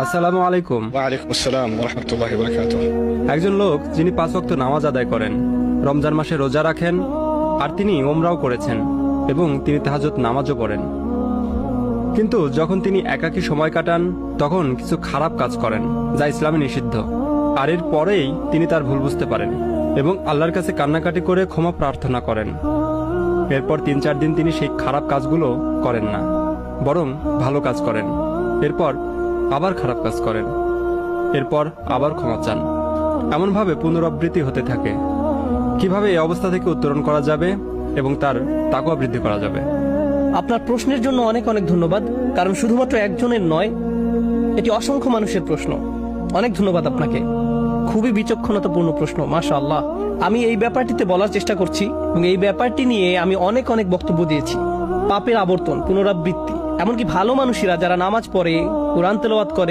আসসালামু আলাইকুম। ওয়ালাইকুম আসসালাম ওয়া রাহমাতুল্লাহি ওয়া বারাকাতুহু। একজন লোক যিনি 5 ওয়াক্ত নামাজ আদায় করেন, রমজান মাসে রোজা রাখেন, আর তিনি ওমরাও করেছেন এবং তিনি তাহাজ্জুদ নামাজও পড়েন। কিন্তু যখন তিনি একাকী সময় কাটান তখন কিছু খারাপ কাজ করেন যা ইসলামে নিষিদ্ধ। আর এর পরেই তিনি তার ভুল বুঝতে পারেন এবং আল্লাহর কাছে কান্নাকাটি করে ক্ষমা প্রার্থনা করেন। এরপর 3-4 দিন তিনি সেই খারাপ কাজগুলো করেন না, বরং ভালো কাজ করেন। এরপর আবার খারাপ কাজ করেন, এরপর আবার ক্ষমা চান। এমনভাবে পুনরাবৃত্তি হতে থাকে। কিভাবে এই অবস্থা থেকে উত্তরণ করা যাবে এবং তার তাকওয়া বৃদ্ধি করা যাবে? আপনার প্রশ্নের জন্য অনেক অনেক ধন্যবাদ, কারণ শুধুমাত্র একজনের নয়, এটি অসংখ্য মানুষের প্রশ্ন। অনেক ধন্যবাদ আপনাকে। খুবই বিচক্ষণতাপূর্ণ প্রশ্ন, মাশাআল্লাহ। আমি এই ব্যাপারটিতে বলার চেষ্টা করছি এবং এই ব্যাপারটি নিয়ে আমি অনেক অনেক বক্তব্য দিয়েছি। পাপের আবর্তন, পুনরাবৃত্তি, এমনকি ভালো মানুষেরা যারা নামাজ পড়ে, কোরআন তেলাওয়াত করে,